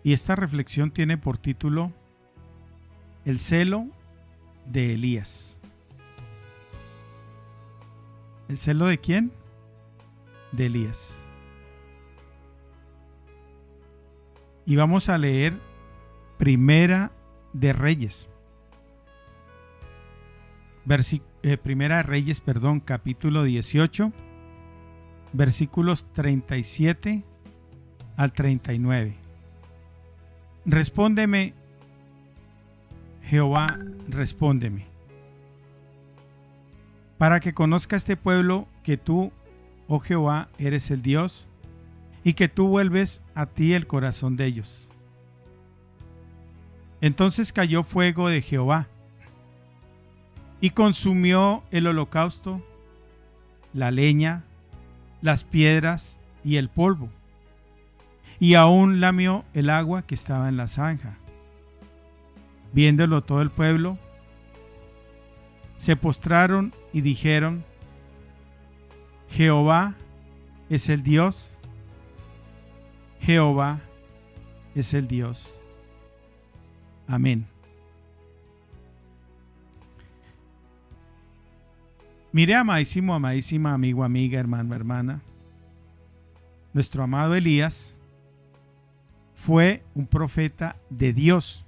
Y esta reflexión tiene por título El celo de Elías. ¿El celo de quién? De Elías. Y vamos a leer Primera de Reyes. Primera de Reyes, capítulo 18, versículos 37 al 39. Respóndeme, Jehová, respóndeme, para que conozca este pueblo que tú, oh Jehová, eres el Dios, y que tú vuelves a ti el corazón de ellos. Entonces cayó fuego de Jehová, y consumió el holocausto, la leña, las piedras y el polvo, y aún lamió el agua que estaba en la zanja. Viéndolo todo el pueblo, se postraron y dijeron: Jehová es el Dios, Jehová es el Dios. Amén. Mire, amadísimo, amadísima, amigo, amiga, hermano, hermana, nuestro amado Elías fue un profeta de Dios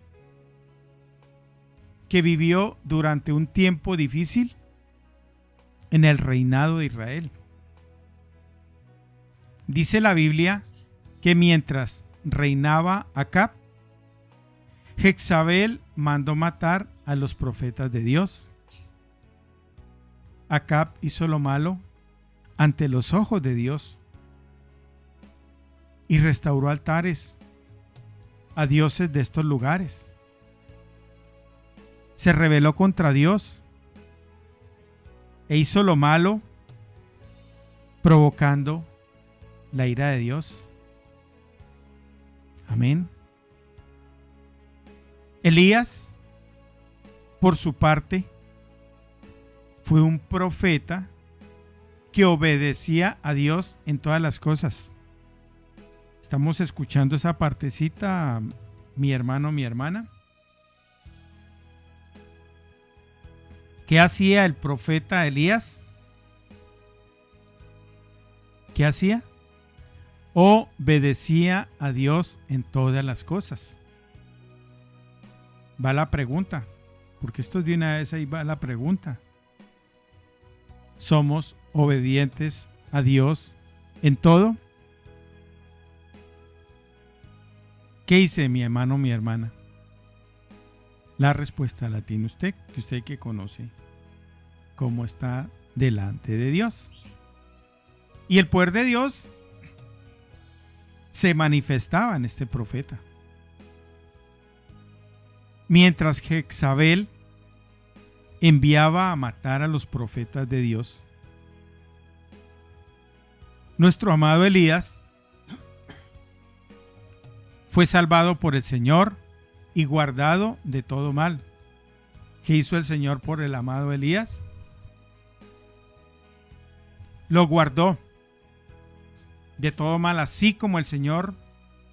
que vivió durante un tiempo difícil en el reinado de Israel. Dice la Biblia que mientras reinaba Acab, Jezabel mandó matar a los profetas de Dios. Acab hizo lo malo ante los ojos de Dios y restauró altares a dioses de estos lugares. Se rebeló contra Dios e hizo lo malo, provocando la ira de Dios. Amén. Elías, por su parte, fue un profeta que obedecía a Dios en todas las cosas. Estamos escuchando esa partecita, mi hermano, mi hermana. ¿Qué hacía el profeta Elías? ¿Qué hacía? Obedecía a Dios en todas las cosas. Va la pregunta, porque esto de una vez ahí va la pregunta. ¿Somos obedientes a Dios en todo? ¿Qué dice mi hermano, mi hermana? La respuesta la tiene usted que conoce cómo está delante de Dios. Y el poder de Dios se manifestaba en este profeta. Mientras Jezabel enviaba a matar a los profetas de Dios, nuestro amado Elías fue salvado por el Señor y guardado de todo mal. ¿Qué hizo el Señor por el amado Elías? Lo guardó de todo mal, así como el Señor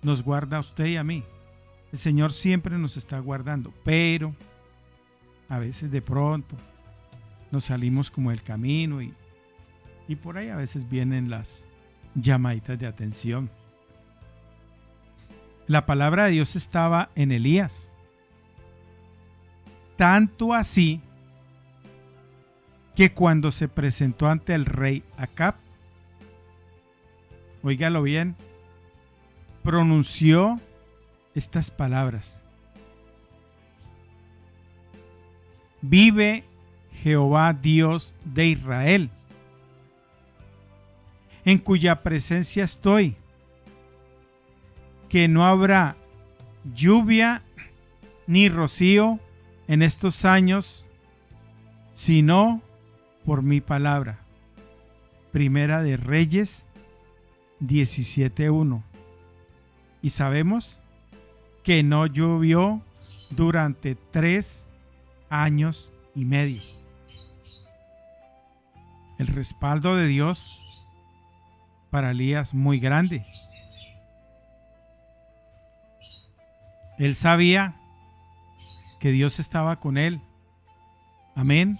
nos guarda a usted y a mí. El Señor siempre nos está guardando, pero a veces de pronto nos salimos como del camino y por ahí a veces vienen las llamaditas de atención. La palabra de Dios estaba en Elías, tanto así que cuando se presentó ante el rey Acab, óigalo bien, pronunció estas palabras: vive Jehová Dios de Israel, en cuya presencia estoy, que no habrá lluvia ni rocío en estos años, sino por mi palabra. Primera de Reyes 17:1. Y sabemos que no llovió durante 3 años y medio. El respaldo de Dios para Elías muy grande. Él sabía que Dios estaba con él. Amén.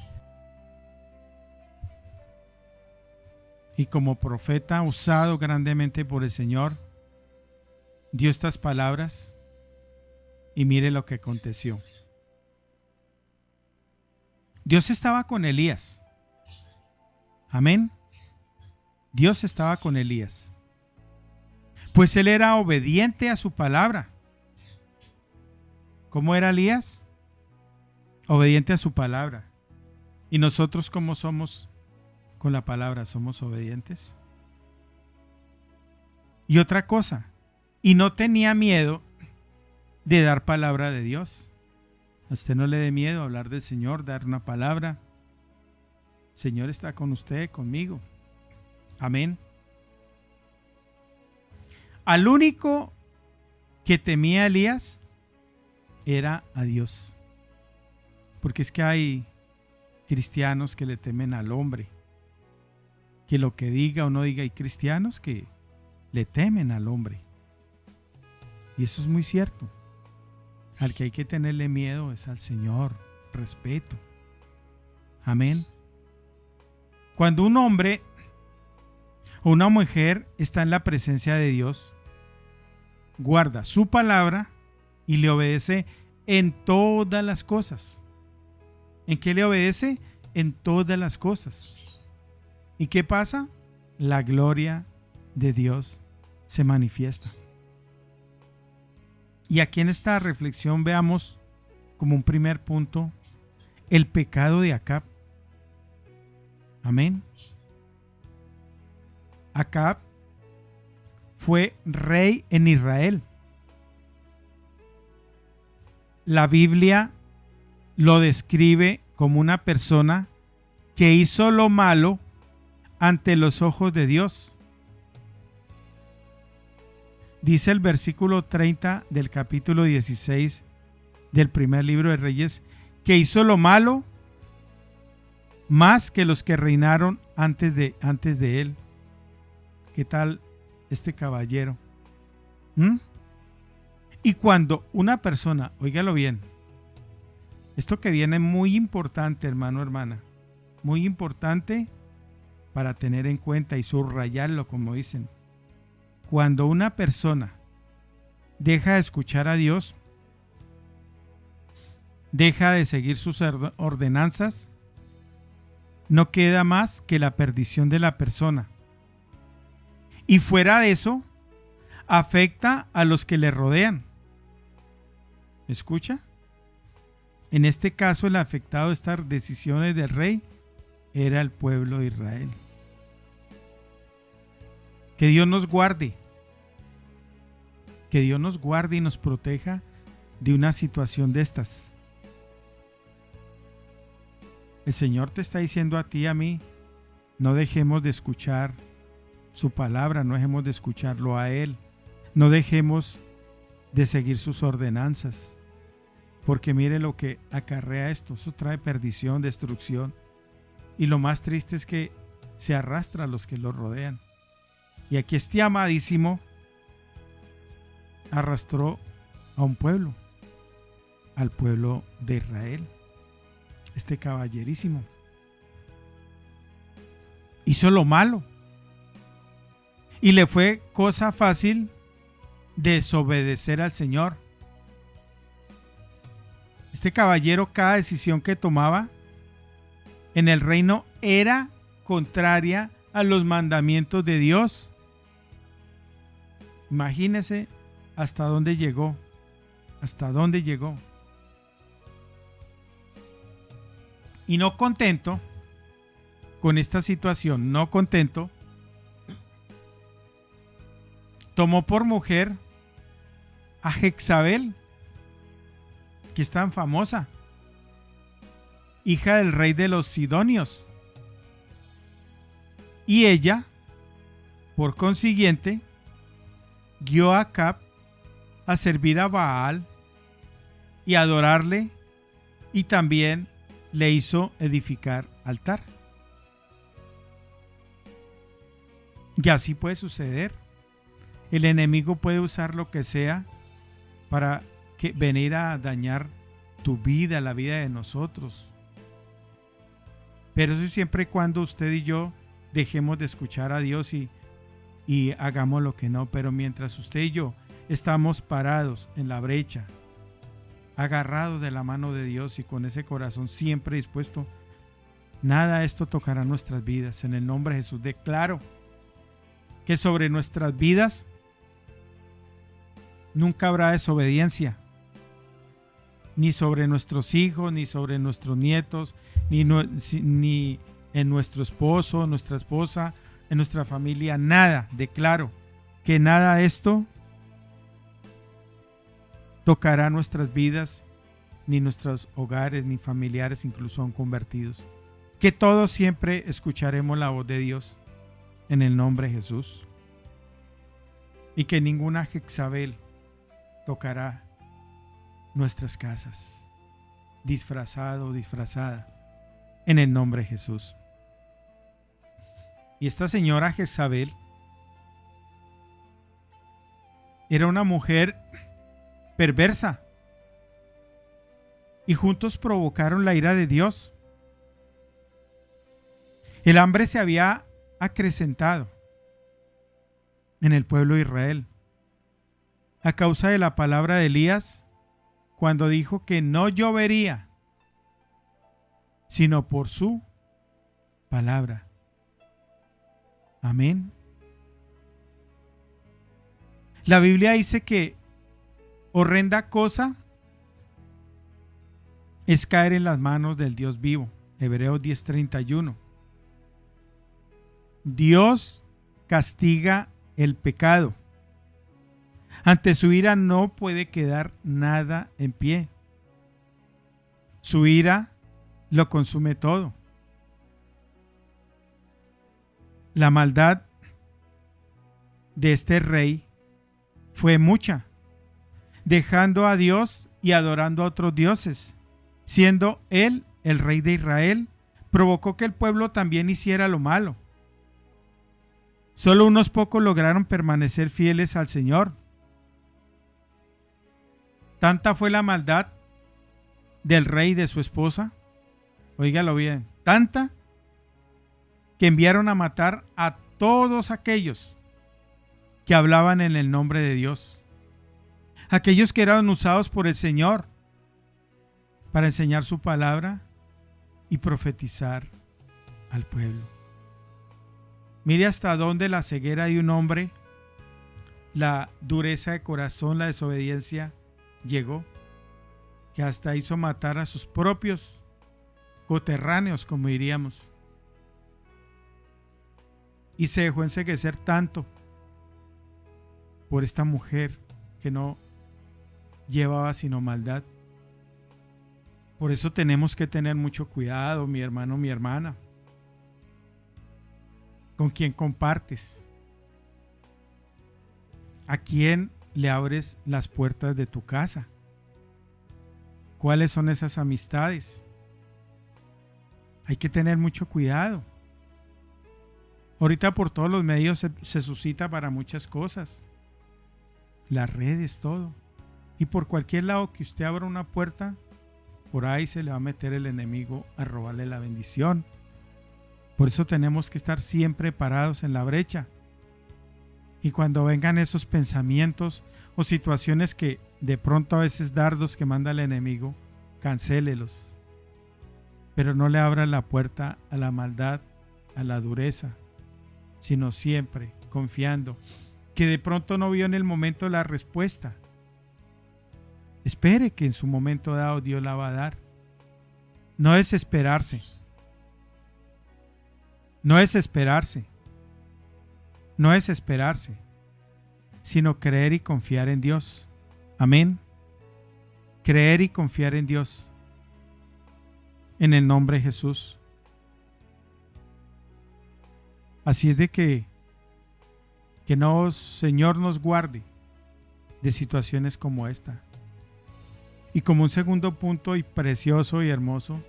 Y como profeta usado grandemente por el Señor, dio estas palabras y mire lo que aconteció. Dios estaba con Elías. Amén. Dios estaba con Elías. Pues él era obediente a su palabra. ¿Cómo era Elías? Obediente a su palabra. ¿Y nosotros cómo somos con la palabra? ¿Somos obedientes? Y otra cosa, y no tenía miedo de dar palabra de Dios. A usted no le dé miedo hablar del Señor, dar una palabra. El Señor está con usted, conmigo. Amén. Al único que temía Elías era a Dios. Porque es que hay cristianos que le temen al hombre. Que lo que diga o no diga, hay cristianos que le temen al hombre. Y eso es muy cierto. Al que hay que tenerle miedo es al Señor, respeto. Amén. Cuando un hombre o una mujer está en la presencia de Dios, guarda su palabra y le obedece en todas las cosas. ¿En qué le obedece? En todas las cosas. ¿Y qué pasa? La gloria de Dios se manifiesta. Y aquí en esta reflexión veamos como un primer punto el pecado de Acab. Amén. Acab fue rey en Israel. La Biblia lo describe como una persona que hizo lo malo ante los ojos de Dios. Dice el versículo 30 del capítulo 16 del primer libro de Reyes, que hizo lo malo más que los que reinaron antes de él. ¿Qué tal este caballero? Y cuando una persona, óigalo bien, esto que viene muy importante, hermano, hermana, muy importante para tener en cuenta y subrayarlo, como dicen. Cuando una persona deja de escuchar a Dios, deja de seguir sus ordenanzas, no queda más que la perdición de la persona. Y fuera de eso, afecta a los que le rodean. ¿Escucha? En este caso, el afectado de estas decisiones del rey era el pueblo de Israel. Que Dios nos guarde. Que Dios nos guarde y nos proteja de una situación de estas. El Señor te está diciendo a ti y a mí, no dejemos de escuchar su palabra, no dejemos de escucharlo a Él, no dejemos de seguir sus ordenanzas, porque mire lo que acarrea esto, eso trae perdición, destrucción, y lo más triste es que se arrastra a los que lo rodean. Y aquí este amadísimo arrastró a un pueblo, al pueblo de Israel. Este caballerísimo hizo lo malo y le fue cosa fácil desobedecer al Señor. Este caballero, cada decisión que tomaba en el reino era contraria a los mandamientos de Dios. Imagínese hasta dónde llegó, hasta dónde llegó. Y no contento con esta situación, no contento, tomó por mujer a Jezabel, que es tan famosa, hija del rey de los Sidonios. Y ella, por consiguiente, guió a Acab a servir a Baal y adorarle, y también le hizo edificar altar. Y así puede suceder. El enemigo puede usar lo que sea para que venir a dañar tu vida, la vida de nosotros. Pero eso siempre y cuando usted y yo dejemos de escuchar a Dios y hagamos lo que no. Pero mientras usted y yo estamos parados en la brecha, agarrados de la mano de Dios y con ese corazón siempre dispuesto, nada de esto tocará nuestras vidas. En el nombre de Jesús declaro que sobre nuestras vidas nunca habrá desobediencia, ni sobre nuestros hijos, ni sobre nuestros nietos, ni en nuestro esposo, nuestra esposa, en nuestra familia, nada. Declaro que nada de esto tocará nuestras vidas, ni nuestros hogares, ni familiares, incluso son convertidos. Que todos siempre escucharemos la voz de Dios en el nombre de Jesús. Y que ninguna Jezabel tocará nuestras casas, disfrazado o disfrazada, en el nombre de Jesús. Y esta señora Jezabel era una mujer perversa y juntos provocaron la ira de Dios. El hambre se había acrecentado en el pueblo de Israel a causa de la palabra de Elías cuando dijo que no llovería sino por su palabra. Amén. La Biblia dice que horrenda cosa es caer en las manos del Dios vivo. Hebreos 10:31. Dios castiga el pecado. Ante su ira no puede quedar nada en pie. Su ira lo consume todo. La maldad de este rey fue mucha, dejando a Dios y adorando a otros dioses. Siendo él el rey de Israel, provocó que el pueblo también hiciera lo malo. Solo unos pocos lograron permanecer fieles al Señor. Tanta fue la maldad del rey y de su esposa, óigalo bien, tanta que enviaron a matar a todos aquellos que hablaban en el nombre de Dios, aquellos que eran usados por el Señor para enseñar su palabra y profetizar al pueblo. Mire hasta dónde la ceguera de un hombre, la dureza de corazón, la desobediencia llegó, que hasta hizo matar a sus propios coterráneos, como diríamos, y se dejó enceguecer tanto por esta mujer que no llevaba sino maldad. Por eso tenemos que tener mucho cuidado, mi hermano, mi hermana, con quién compartes, a quién le abres las puertas de tu casa, cuáles son esas amistades. Hay que tener mucho cuidado. Ahorita por todos los medios se suscita para muchas cosas, las redes, todo, y por cualquier lado que usted abra una puerta, por ahí se le va a meter el enemigo a robarle la bendición. Por eso tenemos que estar siempre parados en la brecha. Y cuando vengan esos pensamientos o situaciones que de pronto a veces dardos que manda el enemigo, cancélelos. Pero no le abra la puerta a la maldad, a la dureza, sino siempre confiando que de pronto no vio en el momento la respuesta. Espere que en su momento dado Dios la va a dar. No desesperarse. No desesperarse. No desesperarse, sino creer y confiar en Dios. Amén. Creer y confiar en Dios. En el nombre de Jesús. Así es de que Señor nos guarde de situaciones como esta. Y como un segundo punto y precioso y hermoso,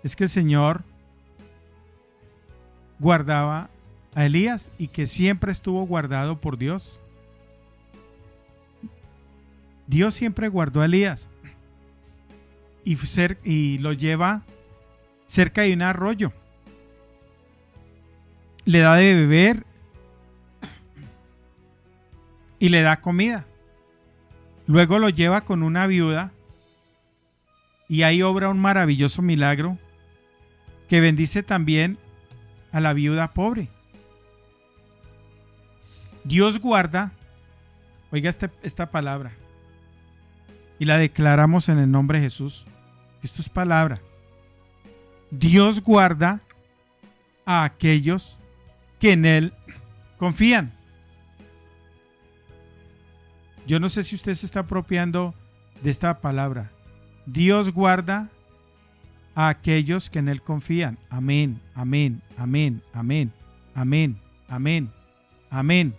es que el Señor guardaba a Elías y que siempre estuvo guardado por Dios. Dios siempre guardó a Elías y lo lleva cerca de un arroyo. Le da de beber y le da comida. Luego lo lleva con una viuda y ahí obra un maravilloso milagro que bendice también a la viuda pobre. Dios guarda, oiga esta palabra, y la declaramos en el nombre de Jesús. Esto es palabra. Dios guarda a aquellos que en Él confían. Yo no sé si usted se está apropiando de esta palabra. Dios guarda a aquellos que en Él confían. Amén, amén, amén, amén, amén, amén, amén,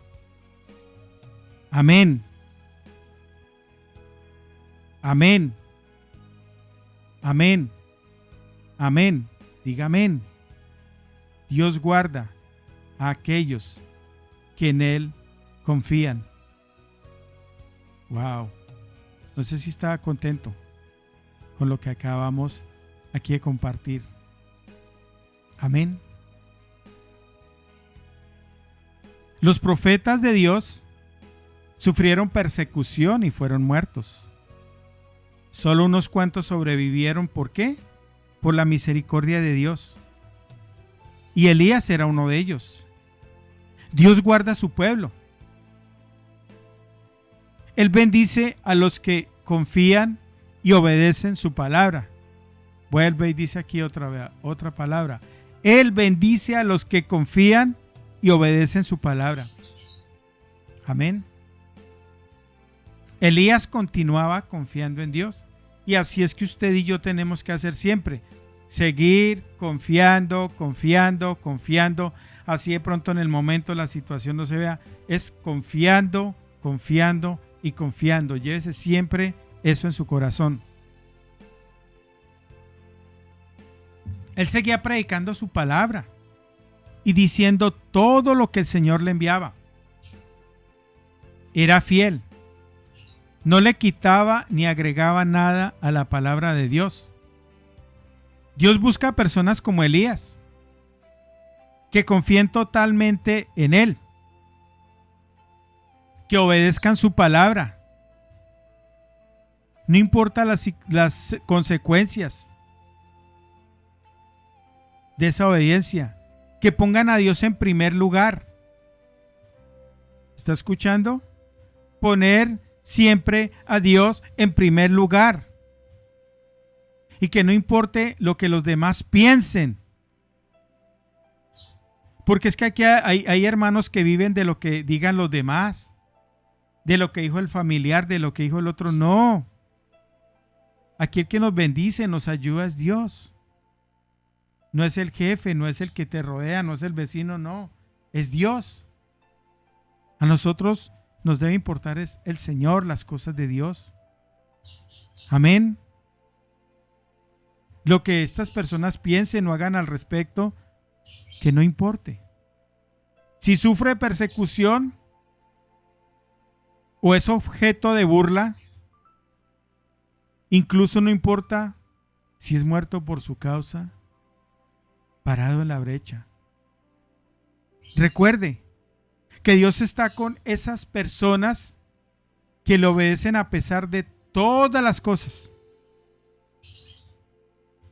amén, amén, amén, amén. Diga amén. Dios guarda a aquellos que en Él confían. Wow. No sé si estaba contento con lo que acabamos aquí de compartir. Amén. Los profetas de Dios sufrieron persecución y fueron muertos. Solo unos cuantos sobrevivieron. ¿Por qué? Por la misericordia de Dios. Y Elías era uno de ellos. Dios guarda a su pueblo. Él bendice a los que confían y obedecen su palabra. Vuelve y dice aquí otra palabra. Él bendice a los que confían y obedecen su palabra. Amén. Elías continuaba confiando en Dios. Y así es que usted y yo tenemos que hacer siempre. Seguir confiando, confiando, confiando. Así de pronto en el momento la situación no se vea. Es confiando, confiando y confiando. Llévese siempre eso en su corazón. Él seguía predicando su palabra y diciendo todo lo que el Señor le enviaba. Era fiel. No le quitaba ni agregaba nada a la palabra de Dios. Dios busca personas como Elías, que confíen totalmente en Él, que obedezcan su palabra. No importa las consecuencias de esa obediencia, que pongan a Dios en primer lugar. ¿Está escuchando? Poner siempre a Dios en primer lugar. Y que no importe lo que los demás piensen. Porque es que aquí hay hermanos que viven de lo que digan los demás, de lo que dijo el familiar, de lo que dijo el otro. No. Aquí el que nos bendice, nos ayuda es Dios. No es el jefe, no es el que te rodea, no es el vecino, no. Es Dios. A nosotros nos debe importar es el Señor, las cosas de Dios. Amén. Lo que estas personas piensen o hagan al respecto, que no importe. Si sufre persecución o es objeto de burla, incluso no importa si es muerto por su causa, parado en la brecha. Recuerde que Dios está con esas personas que le obedecen a pesar de todas las cosas.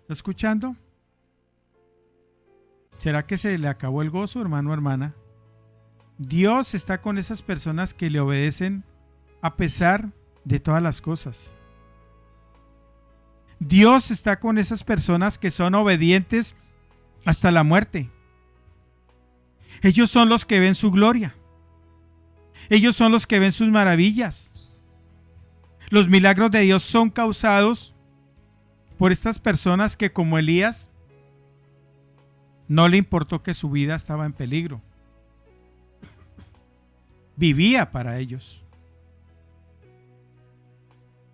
¿Está escuchando? ¿Será que se le acabó el gozo, hermano o hermana? Dios está con esas personas que le obedecen a pesar de todas las cosas. Dios está con esas personas que son obedientes hasta la muerte. Ellos son los que ven su gloria. Ellos son los que ven sus maravillas. Los milagros de Dios son causados por estas personas que, como Elías, no le importó que su vida estaba en peligro. Vivía para ellos.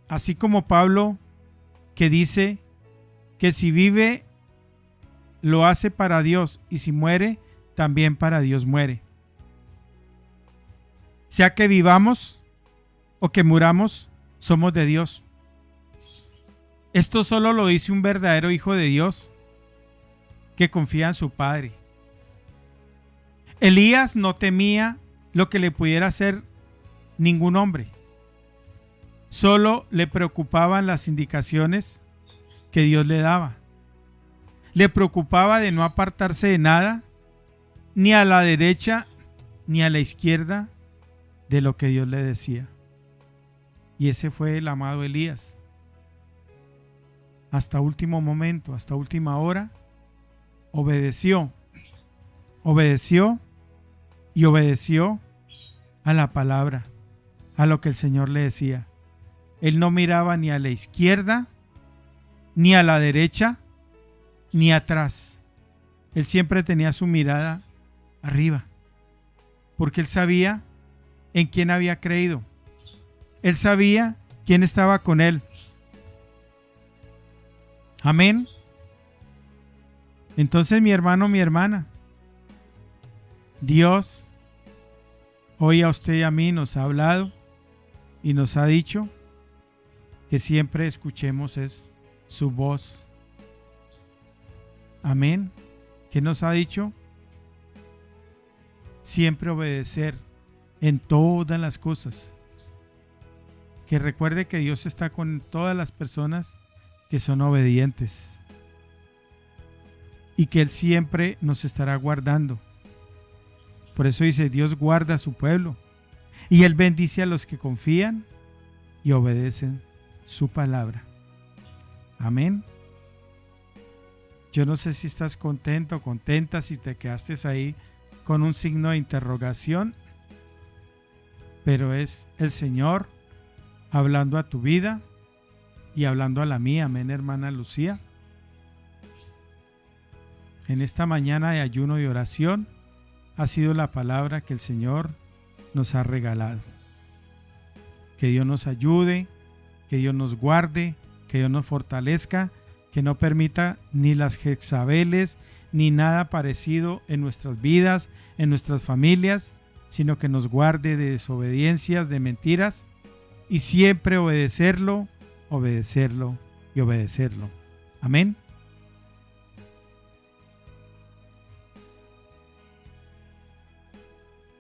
Así como Pablo, que dice que si vive, lo hace para Dios, y si muere, también para Dios muere. Sea que vivamos o que muramos, somos de Dios. Esto solo lo dice un verdadero hijo de Dios que confía en su Padre. Elías no temía lo que le pudiera hacer ningún hombre. Solo le preocupaban las indicaciones que Dios le daba. Le preocupaba de no apartarse de nada, ni a la derecha ni a la izquierda de lo que Dios le decía. Y ese fue el amado Elías. Hasta último momento, hasta última hora, obedeció y obedeció a la palabra, a lo que el Señor le decía. Él no miraba ni a la izquierda, ni a la derecha, ni atrás. Él siempre tenía su mirada arriba, porque él sabía en quién había creído. Él sabía quién estaba con él. Amén. Entonces, mi hermano, mi hermana, Dios hoy a usted y a mí nos ha hablado y nos ha dicho que siempre escuchemos su voz. Amén. ¿Qué nos ha dicho? Siempre obedecer en todas las cosas. Que recuerde que Dios está con todas las personas que son obedientes y que Él siempre nos estará guardando. Por eso dice, Dios guarda a su pueblo y Él bendice a los que confían y obedecen su palabra. Amén. Yo no sé si estás contento o contenta, si te quedaste ahí con un signo de interrogación, pero es el Señor hablando a tu vida y hablando a la mía. Amén, hermana Lucía. En esta mañana de ayuno y oración ha sido la palabra que el Señor nos ha regalado. Que Dios nos ayude, que Dios nos guarde, que Dios nos fortalezca, que no permita ni las Jezabels ni nada parecido en nuestras vidas, en nuestras familias, sino que nos guarde de desobediencias, de mentiras, y siempre obedecerlo y obedecerlo. Amén.